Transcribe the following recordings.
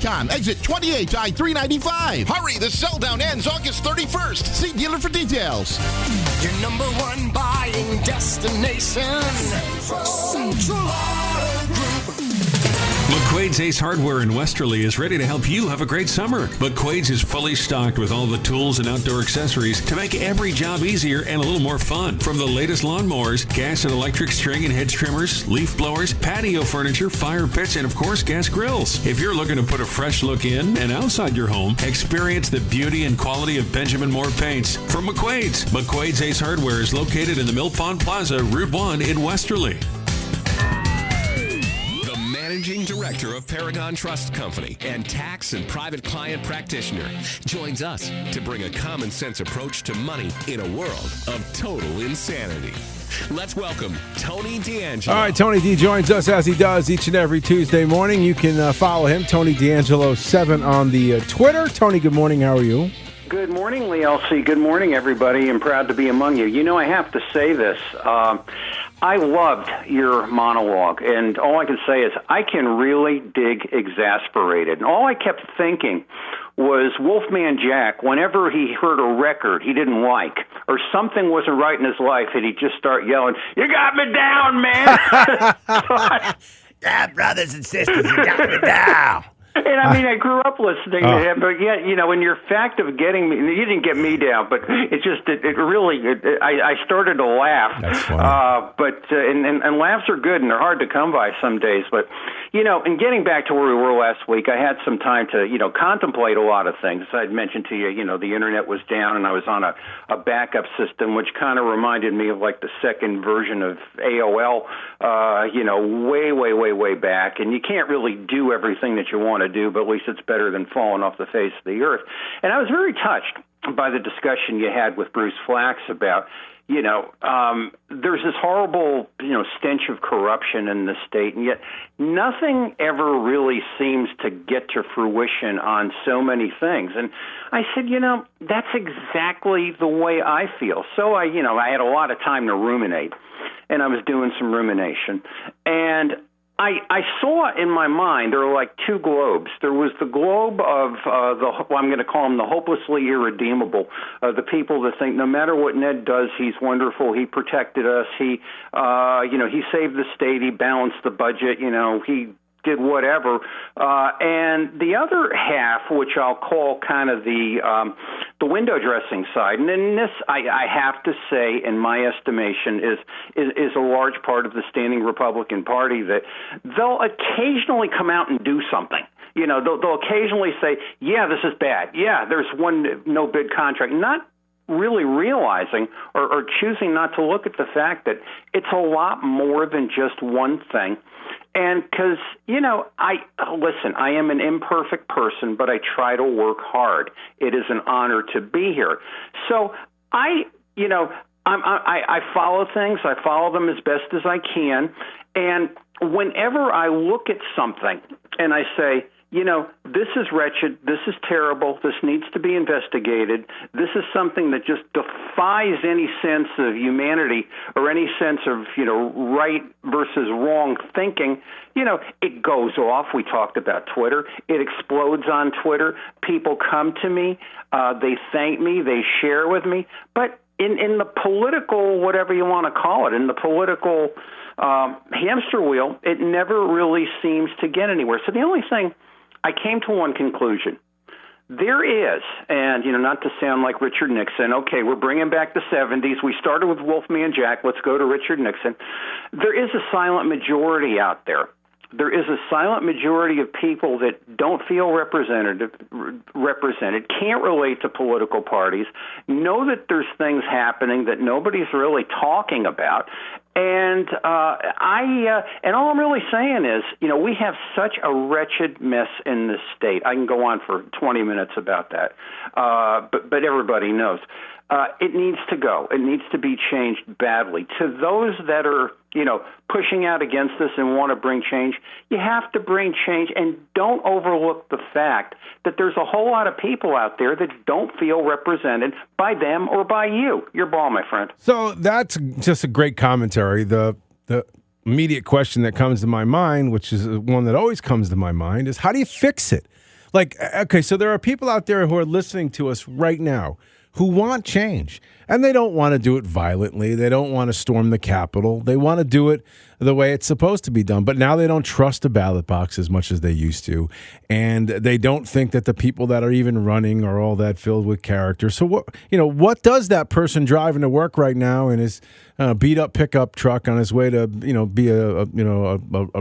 Icon, exit 28 I-395. Hurry, the sell down ends August 31st. See dealer for details. Your number one buying destination. Central Auto Group. McQuaid's Ace Hardware in Westerly is ready to help you have a great summer. McQuaid's is fully stocked with all the tools and outdoor accessories to make every job easier and a little more fun. From the latest lawnmowers, gas and electric string and hedge trimmers, leaf blowers, patio furniture, fire pits, and of course, gas grills. If you're looking to put a fresh look in and outside your home, experience the beauty and quality of Benjamin Moore paints from McQuaid's. McQuaid's Ace Hardware is located in the Mill Pond Plaza, Route 1 in Westerly. Managing Director of Paragon Trust Company and tax and private client practitioner, joins us to bring a common sense approach to money in a world of total insanity. Let's welcome Tony D'Angelo. All right, Tony D joins us as he does each and every Tuesday morning. You can follow him, Tony D'Angelo 7 on the Twitter. Tony, good morning. How are you? Good morning, Lee Elci. Good morning, everybody. I'm proud to be among you. You know, I have to say this. I loved your monologue, and all I can say is I can really dig exasperated. And all I kept thinking was Wolfman Jack, whenever he heard a record he didn't like or something wasn't right in his life, and he'd just start yelling, "You got me down, man!" Yeah, brothers and sisters, you got me down. And I mean, I grew up listening to him, but yet, you know, in your fact of getting me, you didn't get me down, but I started to laugh. That's funny. And laughs are good, and they're hard to come by some days. But, you know, in getting back to where we were last week, I had some time to, you know, contemplate a lot of things. I'd mentioned to you, you know, the internet was down, and I was on a backup system, which kind of reminded me of like the second version of AOL, you know, way back. And you can't really do everything that you want to do, but at least it's better than falling off the face of the earth. And I was very touched by the discussion you had with Bruce Flax about, you know, there's this horrible, you know, stench of corruption in the state, and yet nothing ever really seems to get to fruition on so many things. And I said, you know, that's exactly the way I feel. So I had a lot of time to ruminate, and I was doing some rumination, and I saw in my mind there were like two globes. There was the globe of I'm going to call them the hopelessly irredeemable, the people that think no matter what Ned does, he's wonderful. He protected us. He saved the state. He balanced the budget. You know, he did whatever. And the other half, which I'll call kind of the window dressing side, and then this, I have to say, in my estimation, is a large part of the standing Republican Party, that they'll occasionally come out and do something. You know, they'll occasionally say, yeah, this is bad. Yeah, there's one no-bid contract. Not really realizing or choosing not to look at the fact that it's a lot more than just one thing. And because, you know, I am an imperfect person, but I try to work hard. It is an honor to be here. So I follow things. I follow them as best as I can. And whenever I look at something and I say, you know, this is wretched, this is terrible, this needs to be investigated, this is something that just defies any sense of humanity or any sense of, you know, right versus wrong thinking, you know, it goes off. We talked about Twitter. It explodes on Twitter. People come to me, they thank me, they share with me. But in the political, whatever you want to call it, in the political hamster wheel, it never really seems to get anywhere. So the only thing, I came to one conclusion. There is, and, you know, not to sound like Richard Nixon, okay, we're bringing back the 70s. We started with Wolfman Jack. Let's go to Richard Nixon. There is a silent majority out there. There is a silent majority of people that don't feel represented, can't relate to political parties, know that there's things happening that nobody's really talking about. And and all I'm really saying is, you know, we have such a wretched mess in this state. I can go on for 20 minutes about that, but everybody knows. It needs to go. It needs to be changed badly. To those that are, you know, pushing out against this and want to bring change, you have to bring change, and don't overlook the fact that there's a whole lot of people out there that don't feel represented by them or by you. Your ball, my friend. So that's just a great commentary. The immediate question that comes to my mind, which is one that always comes to my mind, is how do you fix it? Like, okay, so there are people out there who are listening to us right now who want change, and they don't want to do it violently. They don't want to storm the Capitol. They want to do it the way it's supposed to be done. But now they don't trust the ballot box as much as they used to, and they don't think that the people that are even running are all that filled with character. So what does that person driving to work right now in his beat up pickup truck on his way to be a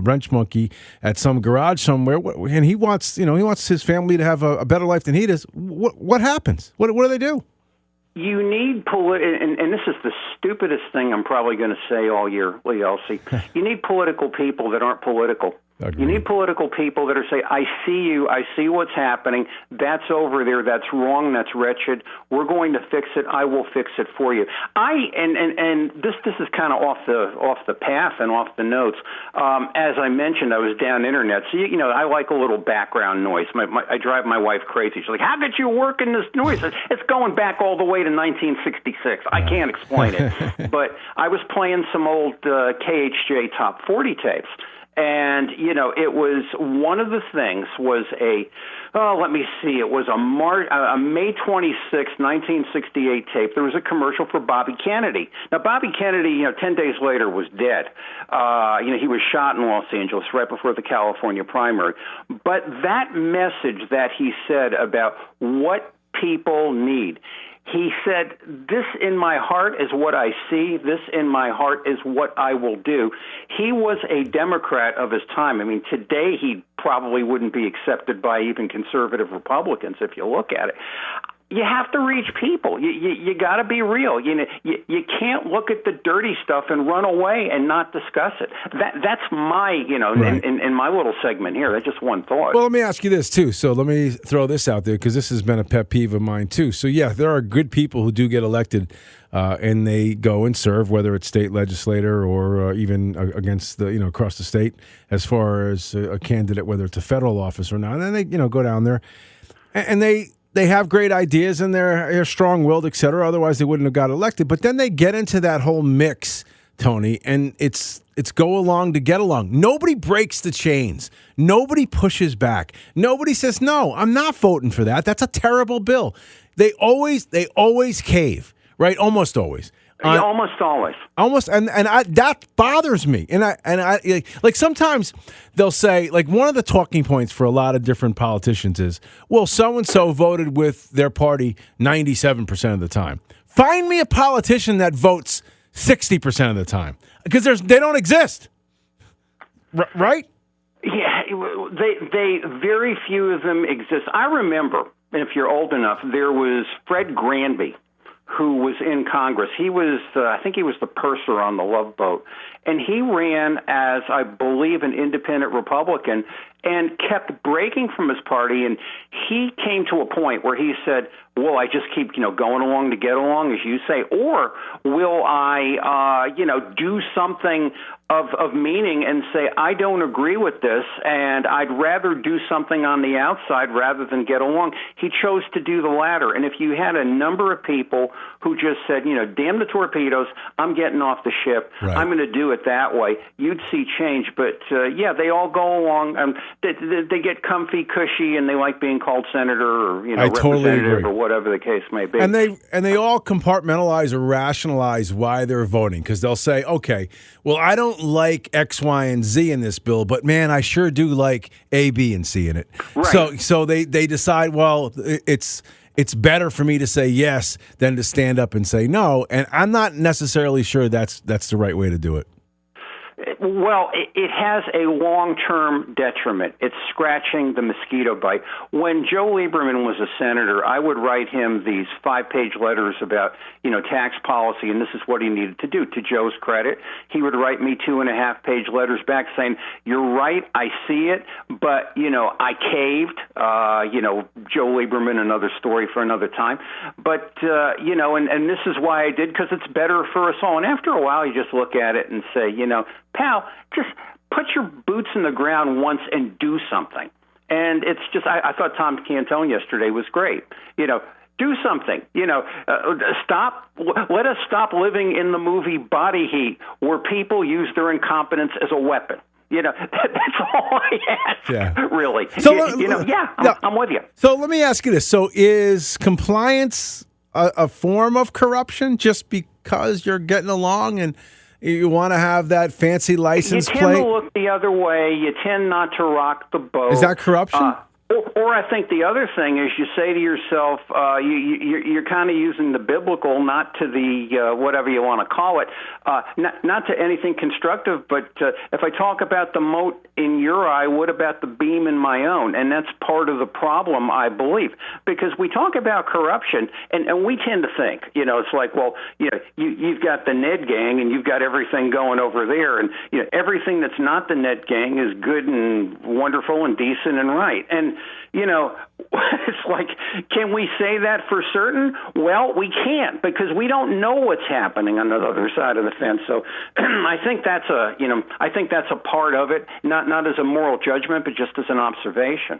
wrench monkey at some garage somewhere, and he wants his family to have a better life than he does? What happens? What do they do? You need and this is the stupidest thing I'm probably going to say all year, Lee Elci. You need political people that aren't political. Agreed. You need political people that are say, I see you, I see what's happening, that's over there, that's wrong, that's wretched, we're going to fix it, I will fix it for you. And this is kind of off the path and off the notes. As I mentioned, I was down internet, so I like a little background noise. I drive my wife crazy. She's like, how did you work in this noise? It's going back all the way to 1966. I can't explain it. But I was playing some old KHJ Top 40 tapes. And, it was one of the things was it was a May 26, 1968 tape. There was a commercial for Bobby Kennedy. Now, Bobby Kennedy, 10 days later was dead. He was shot in Los Angeles right before the California primary. But that message that he said about what people need, he said, this in my heart is what I see. This in my heart is what I will do. He was a Democrat of his time. I mean, today he probably wouldn't be accepted by even conservative Republicans if you look at it. You have to reach people. You got to be real. You can't look at the dirty stuff and run away and not discuss it. That's my, right. in my little segment here. That's just one thought. Well, let me ask you this, too. So let me throw this out there because this has been a pet peeve of mine, too. So, yeah, there are good people who do get elected and they go and serve, whether it's state legislator or even against the, across the state as far as a candidate, whether it's a federal office or not. And then they, go down there and they have great ideas and they're strong-willed, et cetera. Otherwise, they wouldn't have got elected. But then they get into that whole mix, Tony, and it's go along to get along. Nobody breaks the chains. Nobody pushes back. Nobody says, no, I'm not voting for that. That's a terrible bill. They always cave, right? Almost always. Almost always. Almost, and that bothers me. And I like sometimes they'll say, like, one of the talking points for a lot of different politicians is, well, so and so voted with their party 97% of the time. Find me a politician that votes 60% of the time, because they don't exist, right? Yeah, they very few of them exist. I remember, and if you're old enough, there was Fred Granby, who was in Congress. He was, I think he was the purser on the Love Boat. And he ran as, I believe, an independent Republican and kept breaking from his party. And he came to a point where he said, will I just keep, going along to get along, as you say, or will I, do something of meaning and say, I don't agree with this, and I'd rather do something on the outside rather than get along. He chose to do the latter. And if you had a number of people who just said, damn the torpedoes, I'm getting off the ship, right, I'm going to do it that way, you'd see change. But, they all go along. They get comfy, cushy, and they like being called senator or, representative or whatever the case may be. And they all compartmentalize or rationalize why they're voting, because they'll say, okay, well, I don't like X, Y, and Z in this bill, but man, I sure do like A, B, and C in it. Right. So they decide, well, it's better for me to say yes than to stand up and say no, and I'm not necessarily sure that's the right way to do it. Well, it has a long-term detriment. It's scratching the mosquito bite. When Joe Lieberman was a senator, I would write him these 5-page letters about, tax policy, and this is what he needed to do. To Joe's credit, he would write me 2.5-page letters back saying, you're right, I see it, but, I caved. Joe Lieberman, another story for another time. But, and this is why I did, because it's better for us all. And after a while, you just look at it and say, pal, just put your boots in the ground once and do something. And it's just, I thought Tom Cantone yesterday was great. Do something. Stop. Let us stop living in the movie Body Heat, where people use their incompetence as a weapon. That's all I ask, really. So, I'm with you. So let me ask you this. So is compliance a form of corruption just because you're getting along and you want to have that fancy license plate? You tend to look the other way. You tend not to rock the boat. Is that corruption? Or I think the other thing is you say to yourself, you're kind of using the biblical, not to the whatever you want to call it, not to anything constructive, but if I talk about the mote in your eye, what about the beam in my own? And that's part of the problem, I believe, because we talk about corruption, and we tend to think, it's like, well, you've got the Ned gang, and you've got everything going over there, and everything that's not the Ned gang is good and wonderful and decent and right. And it's like, can we say that for certain? Well, we can't, because we don't know what's happening on the other side of the fence. So I think that's a part of it, not as a moral judgment, but just as an observation.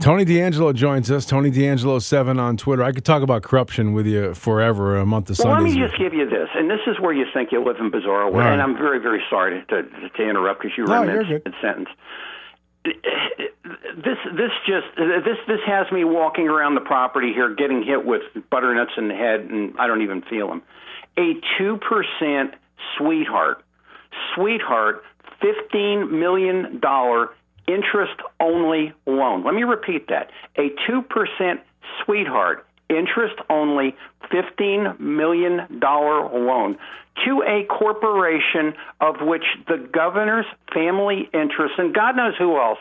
Tony D'Angelo joins us. Tony D'Angelo 7 on Twitter. I could talk about corruption with you forever, a month of Sundays. Let me just give you this, and this is where you think you live in bizarre world. Right. And I'm very, very sorry to interrupt because you were in mid-sentence. This has me walking around the property here, getting hit with butternuts in the head, and I don't even feel them. A 2% sweetheart, $15 million interest-only loan. Let me repeat that. A 2% sweetheart, interest-only, $15 million loan to a corporation of which the governor's family interest, and God knows who else,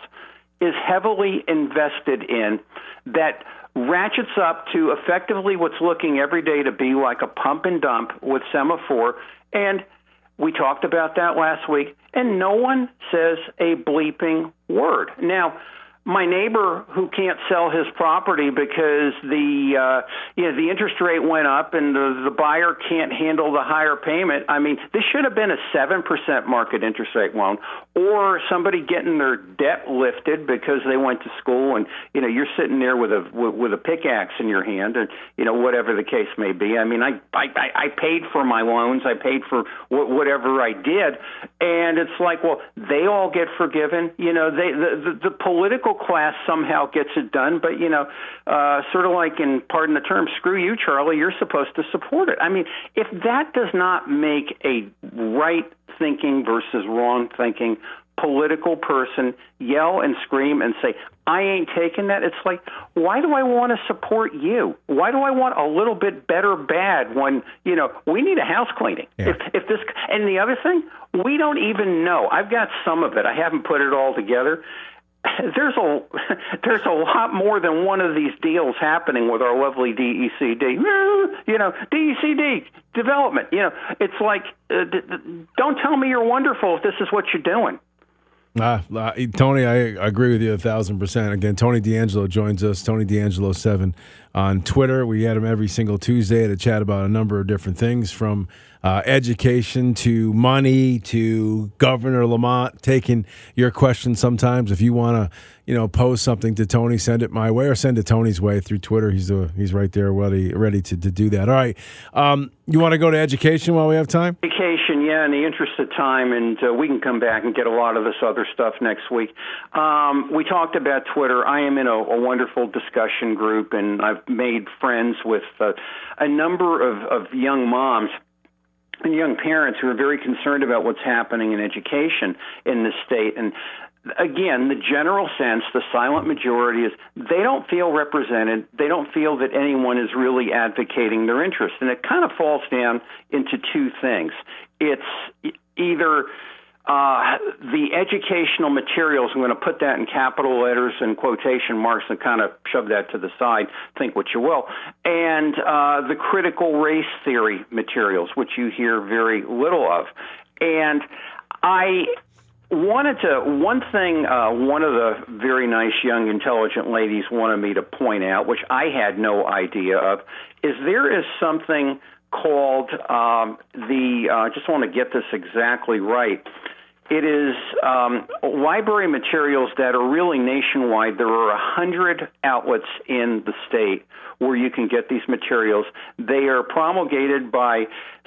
is heavily invested in, that ratchets up to effectively what's looking every day to be like a pump and dump with Semaphore. And we talked about that last week, and no one says a bleeping word. Now, my neighbor who can't sell his property because the interest rate went up and the buyer can't handle the higher payment. I mean, this should have been a 7% market interest rate loan, or somebody getting their debt lifted because they went to school, and you're sitting there with a pickaxe in your hand, and whatever the case may be. I mean, I paid for my loans, I paid for whatever I did, and it's like, well, they all get forgiven. The political class somehow gets it done, but sort of like, in pardon the term, screw you, Charlie, you're supposed to support it. I mean, if that does not make a right thinking versus wrong thinking political person yell and scream and say, I ain't taking that, it's like, why do I want to support you? Why do I want a little bit better bad when, we need a house cleaning? Yeah. If this, and the other thing, we don't even know. I've got some of it. I haven't put it all together. There's a lot more than one of these deals happening with our lovely DECD. DECD development. It's like, don't tell me you're wonderful if this is what you're doing. Tony, I agree with you 1,000%. Again, Tony D'Angelo joins us, Tony D'Angelo 7 on Twitter. We had him every single Tuesday to chat about a number of different things, from education to money to Governor Lamont, taking your questions sometimes. If you want to, pose something to Tony, send it my way or send it Tony's way through Twitter. He's right there ready to do that. All right. You want to go to education while we have time? Education, yeah, in the interest of time, and we can come back and get a lot of this other stuff next week. We talked about Twitter. I am in a wonderful discussion group, and I've made friends with a number of young moms and young parents who are very concerned about what's happening in education in this state. And again, the general sense, the silent majority, is they don't feel represented. They don't feel that anyone is really advocating their interests. And it kind of falls down into two things. It's either the educational materials, I'm going to put that in capital letters and quotation marks and kind of shove that to the side, think what you will, and the critical race theory materials, which you hear very little of. And I wanted to, one thing one of the very nice, young, intelligent ladies wanted me to point out, which I had no idea of, is there is something called I just want to get this exactly right, It is library materials that are really nationwide. There are 100 outlets in the state where you can get these materials. They are promulgated by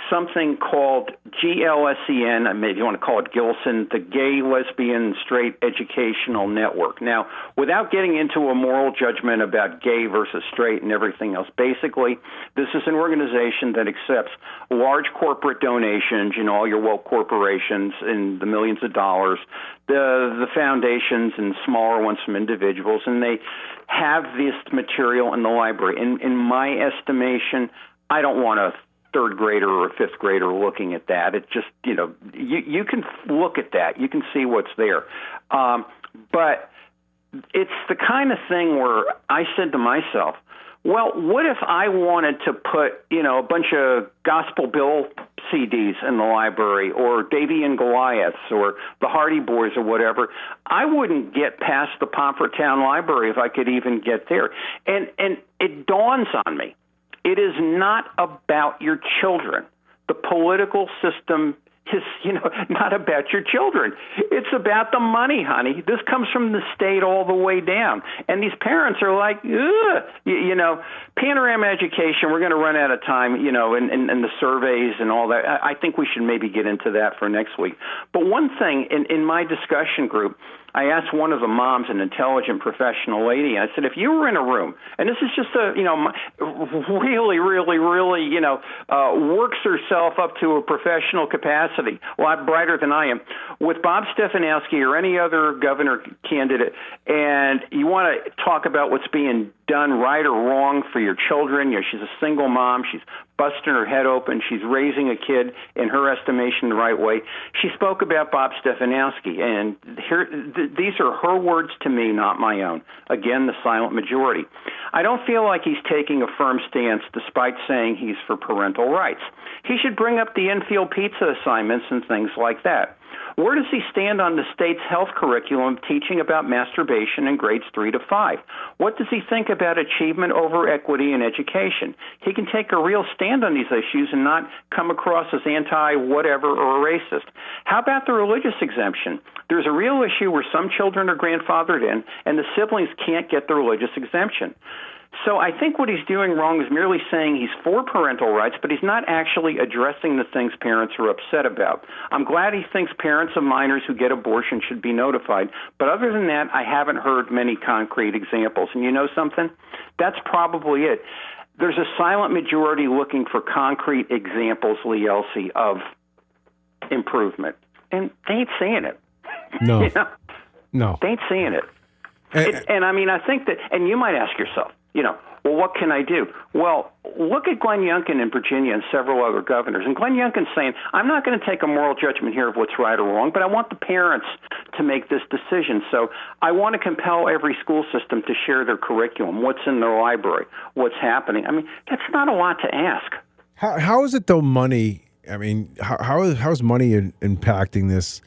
something called GLSEN, maybe you want to call it Gilson, the Gay, Lesbian, Straight Educational Network. Now, without getting into a moral judgment about gay versus straight and everything else, basically, this is an organization that accepts large corporate donations, all your woke corporations in the millions of dollars, the foundations and smaller ones from individuals, and they have this material in the library. In my estimation, I don't want a third grader or a fifth grader looking at that. It just, you can look at that. You can see what's there. But it's the kind of thing where I said to myself, well, what if I wanted to put, a bunch of Gospel Bill CDs in the library, or Davy and Goliaths, or the Hardy Boys, or whatever? I wouldn't get past the Pomfretown Library if I could even get there. And it dawns on me, it is not about your children. The political system is, not about your children. It's about the money, honey. This comes from the state all the way down. And these parents are like, ugh, panorama education, we're going to run out of time, and the surveys and all that. I think we should maybe get into that for next week. But one thing in my discussion group, I asked one of the moms, an intelligent professional lady, and I said, if you were in a room, and this is just really, really, really, works herself up to a professional capacity, a lot brighter than I am, with Bob Stefanowski or any other governor candidate, and you want to talk about what's being done right or wrong for your children. She's a single mom. She's busting her head open. She's raising a kid, in her estimation, the right way. She spoke about Bob Stefanowski, and these are her words to me, not my own. Again, the silent majority. I don't feel like he's taking a firm stance despite saying he's for parental rights. He should bring up the infield pizza assignments and things like that. Where does he stand on the state's health curriculum teaching about masturbation in grades 3 to 5? What does he think about achievement over equity in education? He can take a real stand on these issues and not come across as anti-whatever or a racist. How about the religious exemption? There's a real issue where some children are grandfathered in and the siblings can't get the religious exemption. So I think what he's doing wrong is merely saying he's for parental rights, but he's not actually addressing the things parents are upset about. I'm glad he thinks parents of minors who get abortion should be notified, but other than that, I haven't heard many concrete examples. And you know something? That's probably it. There's a silent majority looking for concrete examples, Lee Elci, of improvement. And they ain't seeing it. No. No. They ain't seeing it. And I mean, I think that, and you might ask yourself, well, what can I do? Well, look at Glenn Youngkin in Virginia and several other governors. And Glenn Youngkin's saying, I'm not going to take a moral judgment here of what's right or wrong, but I want the parents to make this decision. So I want to compel every school system to share their curriculum, what's in their library, what's happening. I mean, that's not a lot to ask. How is it, though, money? I mean, how is money impacting this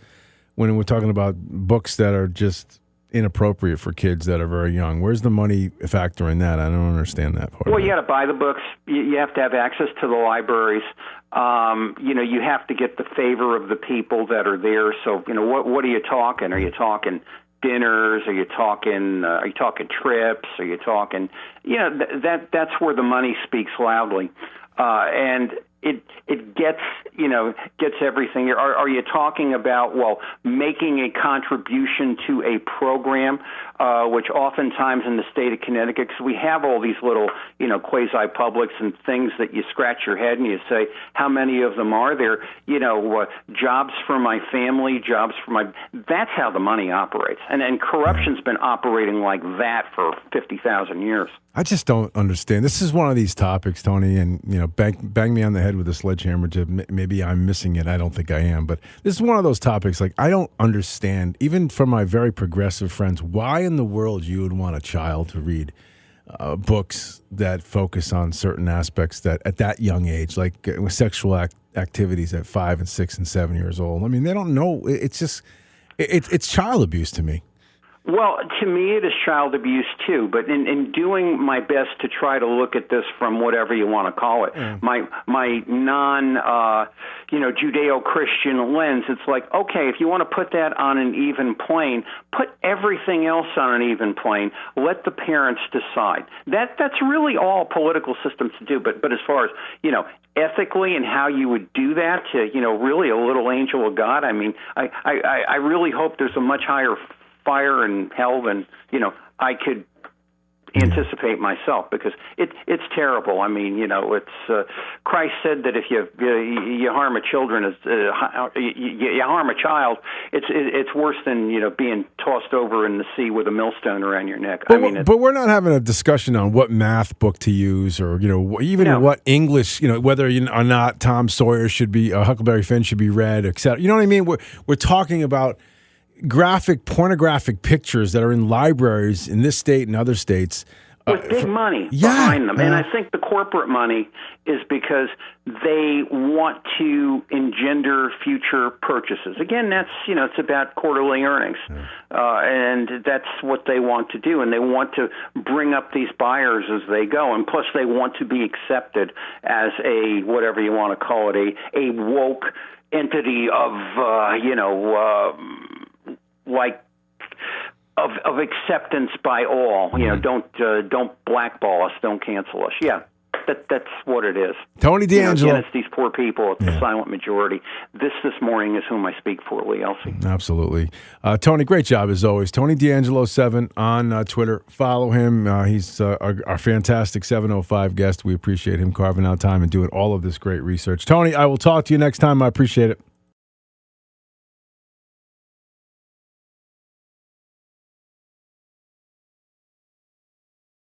when we're talking about books that are just inappropriate for kids that are very young? Where's the money factor in that? I don't understand that part. Well, you got to buy the books. You have to have access to the libraries. You have to get the favor of the people that are there. So, what are you talking? Are you talking dinners? Are you talking trips? Are you talking? That's where the money speaks loudly, and it gets everything. Are you talking about, making a contribution to a program, which oftentimes in the state of Connecticut, because we have all these little, quasi-publics and things that you scratch your head and you say, how many of them are there? Jobs for my family, that's how the money operates. And corruption's been operating like that for 50,000 years. I just don't understand. This is one of these topics, Tony, and bang me on the head with a sledgehammer. Maybe I'm missing it. I don't think I am, but this is one of those topics. Like, I don't understand, even from my very progressive friends, why in the world you would want a child to read books that focus on certain aspects that at that young age, like sexual activities at 5 and 6 and 7 years old. I mean, they don't know. It's just it's child abuse to me. Well, to me, it is child abuse too. But in doing my best to try to look at this from whatever you want to call it, my non Judeo-Christian lens, it's like, okay, if you want to put that on an even plane, put everything else on an even plane. Let the parents decide. That's really all political systems do. But as far as ethically and how you would do that to really a little angel of God, I mean, I really hope there's a much higher fire in hell than I could anticipate myself, because it's terrible. I mean, it's Christ said that if you harm a you harm a child, it's worse than being tossed over in the sea with a millstone around your neck. But we're not having a discussion on what math book to use, or even what English, whether or not Tom Sawyer should be, Huckleberry Finn should be read, etc. You know what I mean? We're talking about pornographic pictures that are in libraries in this state and other states. With big money behind them. And I think the corporate money is because they want to engender future purchases. Again, that's, it's about quarterly earnings. And that's what they want to do. And they want to bring up these buyers as they go. And plus they want to be accepted as a, whatever you want to call it, a woke entity of, of acceptance by all. Don't blackball us, don't cancel us. Yeah, that's what it is. Tony D'Angelo. Again, it's these poor people, the silent majority. This morning is whom I speak for, Lee Elci. Absolutely. Tony, great job as always. Tony D'Angelo 7 on Twitter. Follow him. He's our fantastic 705 guest. We appreciate him carving out time and doing all of this great research. Tony, I will talk to you next time. I appreciate it.